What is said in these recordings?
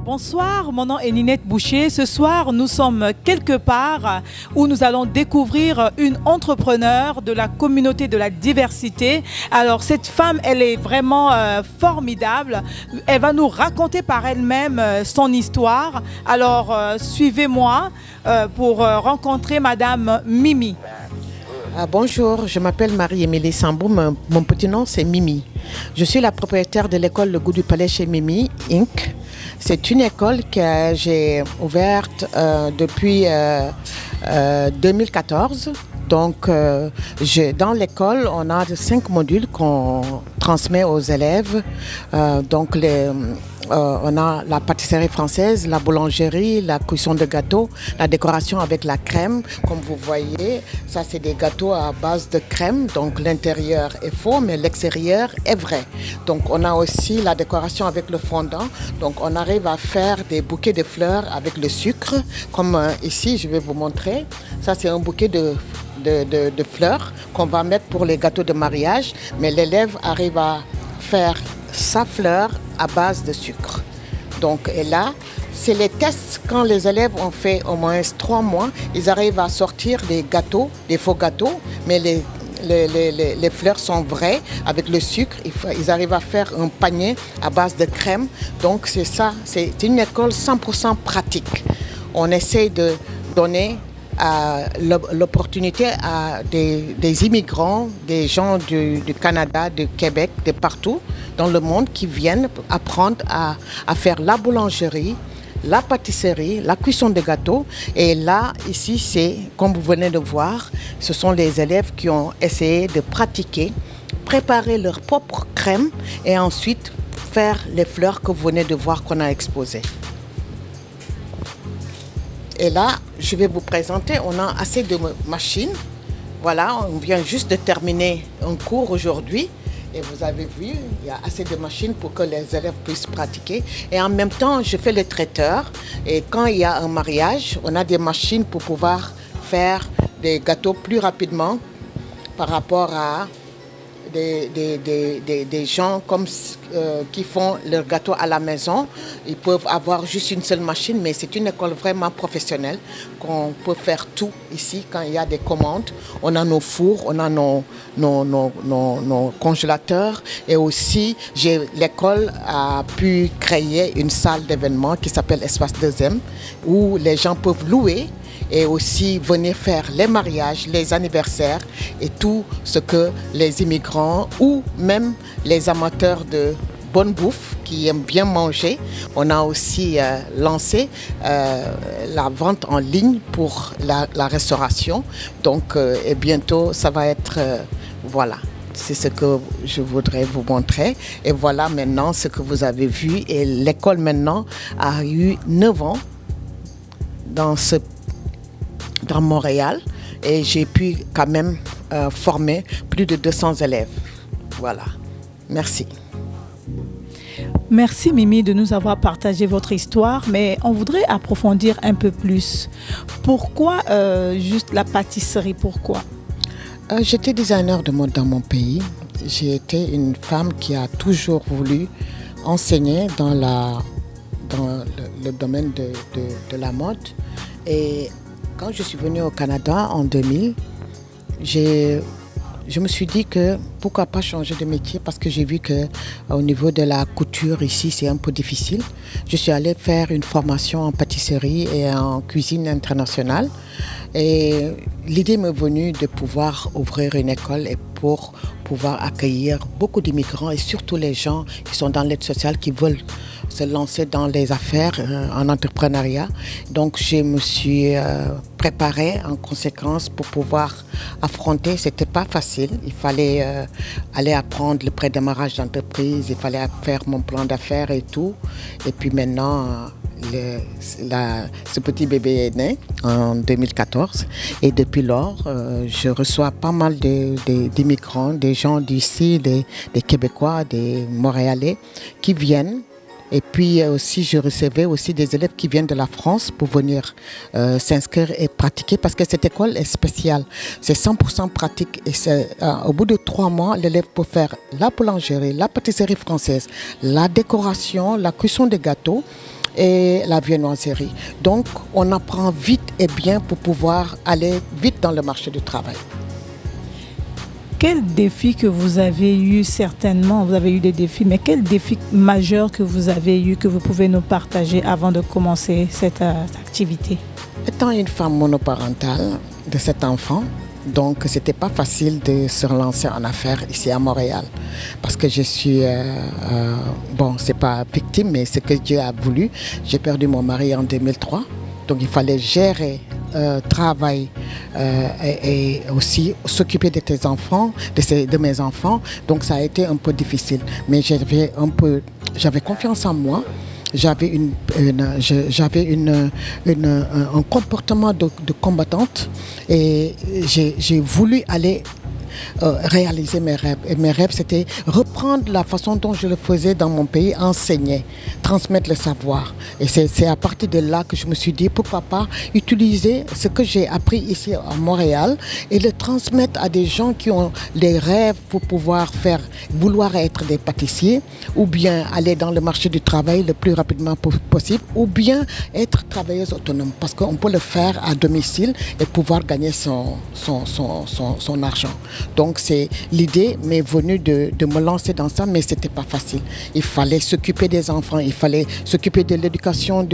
Bonsoir, mon nom est Ninette Boucher. Ce soir, nous sommes quelque part où nous allons découvrir une entrepreneure de la communauté de la diversité. Alors, cette femme, elle est vraiment formidable. Elle va nous raconter par elle-même son histoire. Alors, suivez-moi pour rencontrer Madame Mimi. Bonjour, je m'appelle Marie-Émilie Sambou, mon petit nom c'est Mimi. Je suis la propriétaire de l'école Le Goût du Palais chez Mimi, Inc. C'est une école que j'ai ouverte depuis 2014. Donc, dans l'école, on a 5 modules qu'on transmet aux élèves. On a la pâtisserie française, la boulangerie, la cuisson de gâteaux, la décoration avec la crème. Comme vous voyez, ça c'est des gâteaux à base de crème. Donc l'intérieur est faux, mais l'extérieur est vrai. Donc on a aussi la décoration avec le fondant. Donc on arrive à faire des bouquets de fleurs avec le sucre. Comme ici, je vais vous montrer. Ça c'est un bouquet de fleurs qu'on va mettre pour les gâteaux de mariage. Mais l'élève arrive à faire sa fleur à base de sucre. Donc, et là, c'est les tests. Quand les élèves ont fait au moins 3 mois, ils arrivent à sortir des gâteaux, des faux gâteaux, mais les fleurs sont vraies avec le sucre. Ils arrivent à faire un panier à base de crème. Donc, c'est ça. C'est une école 100% pratique. On essaie de donner l'opportunité à des immigrants, des gens du Canada, du Québec, de partout dans le monde qui viennent apprendre à faire la boulangerie, la pâtisserie, la cuisson de gâteaux. Et là, ici, c'est, comme vous venez de voir, ce sont les élèves qui ont essayé de pratiquer, préparer leur propre crème et ensuite faire les fleurs que vous venez de voir qu'on a exposées. Et là, je vais vous présenter, on a assez de machines. Voilà, on vient juste de terminer un cours aujourd'hui. Et vous avez vu, il y a assez de machines pour que les élèves puissent pratiquer. Et en même temps, je fais le traiteur. Et quand il y a un mariage, on a des machines pour pouvoir faire des gâteaux plus rapidement par rapport à des gens qui font leurs gâteaux à la maison. Ils peuvent avoir juste une seule machine, mais c'est une école vraiment professionnelle qu'on peut faire tout ici quand il y a des commandes. On a nos fours, on a nos congélateurs et aussi l'école a pu créer une salle d'événement qui s'appelle Espace 2M où les gens peuvent louer et aussi venir faire les mariages, les anniversaires et tout ce que les immigrants ou même les amateurs de bonne bouffe qui aiment bien manger. On a aussi lancé la vente en ligne pour la restauration. Donc, et bientôt, ça va être... voilà. C'est ce que je voudrais vous montrer. Et voilà maintenant ce que vous avez vu. Et l'école maintenant a eu 9 ans dans Montréal et j'ai pu quand même former plus de 200 élèves. Voilà. Merci. Merci Mimi de nous avoir partagé votre histoire, mais on voudrait approfondir un peu plus. Pourquoi juste la pâtisserie? Pourquoi? J'étais designer de mode dans mon pays. J'ai été une femme qui a toujours voulu enseigner dans le domaine de la mode. Et quand je suis venue au Canada en 2000, je me suis dit que pourquoi pas changer de métier parce que j'ai vu qu'au niveau de la couture ici, c'est un peu difficile. Je suis allée faire une formation en pâtisserie et en cuisine internationale. Et l'idée m'est venue de pouvoir ouvrir une école et pour pouvoir accueillir beaucoup d'immigrants et surtout les gens qui sont dans l'aide sociale, qui veulent se lancer dans les affaires, en entrepreneuriat. Donc je me suis préparée en conséquence pour pouvoir affronter. C'était pas facile. Il fallait aller apprendre le pré-démarrage d'entreprise, il fallait faire mon plan d'affaires et tout. Et puis maintenant, ce petit bébé est né en 2014 et depuis lors, je reçois pas mal d'immigrants, des gens d'ici, des Québécois, des Montréalais qui viennent. Et puis aussi, je recevais aussi des élèves qui viennent de la France pour venir s'inscrire et pratiquer parce que cette école est spéciale. C'est 100% pratique et au bout de 3 mois, l'élève peut faire la boulangerie, la pâtisserie française, la décoration, la cuisson des gâteaux. et la viennoiserie. Donc, on apprend vite et bien pour pouvoir aller vite dans le marché du travail. Quel défi que vous avez eu, certainement, vous avez eu des défis, mais quel défi majeur que vous avez eu, que vous pouvez nous partager avant de commencer cette activité? Étant une femme monoparentale de 7 enfants, donc c'était pas facile de se relancer en affaires ici à Montréal. Parce que je suis, bon, c'est pas victime, mais c'est que Dieu a voulu. J'ai perdu mon mari en 2003, donc il fallait gérer travail et aussi s'occuper de tes enfants, de mes enfants. Donc ça a été un peu difficile. Mais j'avais confiance en moi. J'avais un comportement de combattante et j'ai voulu aller réaliser mes rêves. Et mes rêves, c'était reprendre la façon dont je le faisais dans mon pays, enseigner, transmettre le savoir. Et c'est à partir de là que je me suis dit, pourquoi pas utiliser ce que j'ai appris ici à Montréal et le transmettre à des gens qui ont des rêves pour pouvoir vouloir être des pâtissiers, ou bien aller dans le marché du travail le plus rapidement possible, ou bien être travailleuse autonome. Parce qu'on peut le faire à domicile et pouvoir gagner son argent. Donc l'idée m'est venue de me lancer dans ça, mais ce n'était pas facile. Il fallait s'occuper des enfants, il fallait s'occuper de l'éducation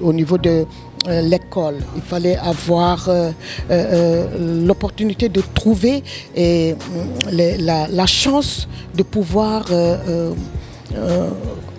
au niveau de l'école. Il fallait avoir l'opportunité de trouver la chance de pouvoir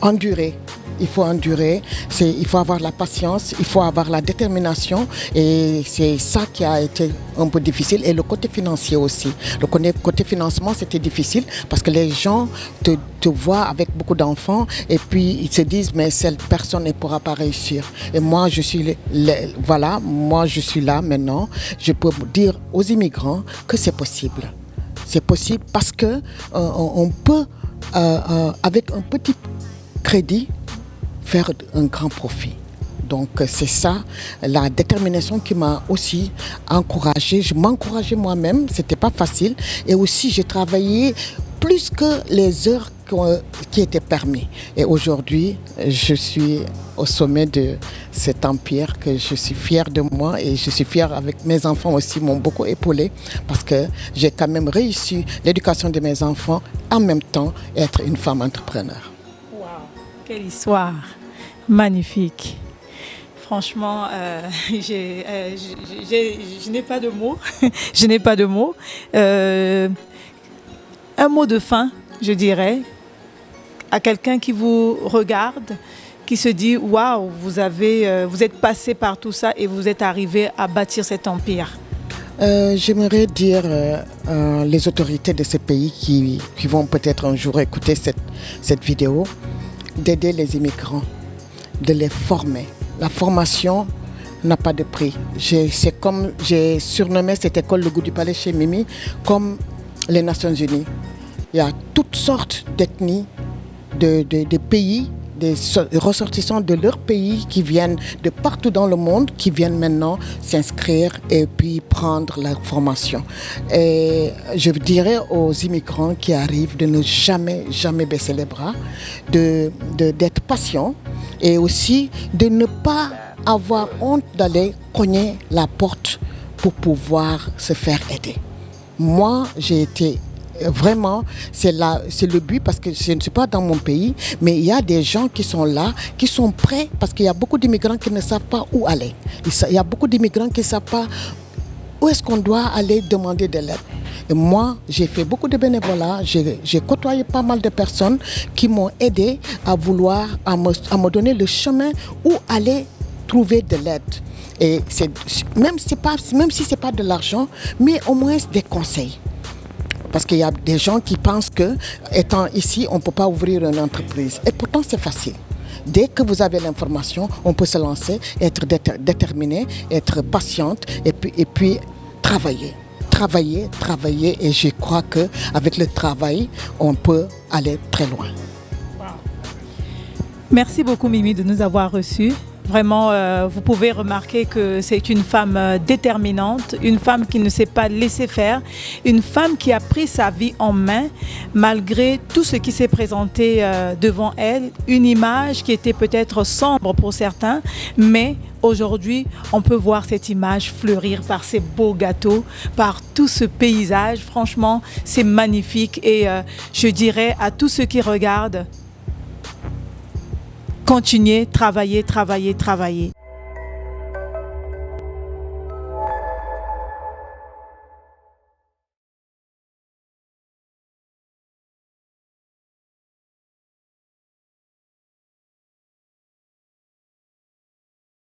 endurer. Il faut endurer, il faut avoir la patience, il faut avoir la détermination et c'est ça qui a été un peu difficile. Et le côté financier aussi. Le côté financement, c'était difficile parce que les gens te voient avec beaucoup d'enfants et puis ils se disent mais cette personne ne pourra pas réussir. Et moi, je suis là maintenant. Je peux dire aux immigrants que c'est possible. C'est possible parce que on peut, avec un petit crédit, faire un grand profit. Donc c'est ça, la détermination qui m'a aussi encouragée. Je m'encourageais moi-même, c'était pas facile. Et aussi j'ai travaillé plus que les heures qui étaient permis. Et aujourd'hui, je suis au sommet de cet empire que je suis fière de moi et je suis fière avec mes enfants aussi, m'ont beaucoup épaulé parce que j'ai quand même réussi l'éducation de mes enfants en même temps être une femme entrepreneur. Quelle histoire magnifique. Franchement, je n'ai pas de mots. Je n'ai pas de mots. Un mot de fin, je dirais, à quelqu'un qui vous regarde, qui se dit « Waouh, vous êtes passé par tout ça et vous êtes arrivé à bâtir cet empire ». J'aimerais dire les autorités de ces pays qui vont peut-être un jour écouter cette vidéo, d'aider les immigrants, de les former. La formation n'a pas de prix. C'est comme j'ai surnommé cette école Le Goût du Palais chez Mimi comme les Nations Unies. Il y a toutes sortes d'ethnies, de pays, des ressortissants de leur pays qui viennent de partout dans le monde, qui viennent maintenant s'inscrire et puis prendre la formation. Et je dirais aux immigrants qui arrivent de ne jamais baisser les bras, d'être patients et aussi de ne pas avoir honte d'aller cogner la porte pour pouvoir se faire aider. Moi, j'ai été vraiment, c'est le but parce que je ne suis pas dans mon pays, mais il y a des gens qui sont là, qui sont prêts parce qu'il y a beaucoup d'immigrants qui ne savent pas où aller. Il y a beaucoup d'immigrants qui ne savent pas où est-ce qu'on doit aller demander de l'aide. Et moi, j'ai fait beaucoup de bénévolat, j'ai côtoyé pas mal de personnes qui m'ont aidé à me donner le chemin où aller trouver de l'aide. Et même si ce n'est pas de l'argent, mais au moins des conseils. Parce qu'il y a des gens qui pensent qu'étant ici, on ne peut pas ouvrir une entreprise. Et pourtant, c'est facile. Dès que vous avez l'information, on peut se lancer, être déterminé, être patiente et puis travailler. Travailler. Et je crois qu'avec le travail, on peut aller très loin. Merci beaucoup, Mimi, de nous avoir reçus. Vraiment, vous pouvez remarquer que c'est une femme déterminante, une femme qui ne s'est pas laissée faire, une femme qui a pris sa vie en main malgré tout ce qui s'est présenté devant elle, une image qui était peut-être sombre pour certains, mais aujourd'hui, on peut voir cette image fleurir par ces beaux gâteaux, par tout ce paysage. Franchement, c'est magnifique et je dirais à tous ceux qui regardent, continuez, travaillez, travaillez, travaillez.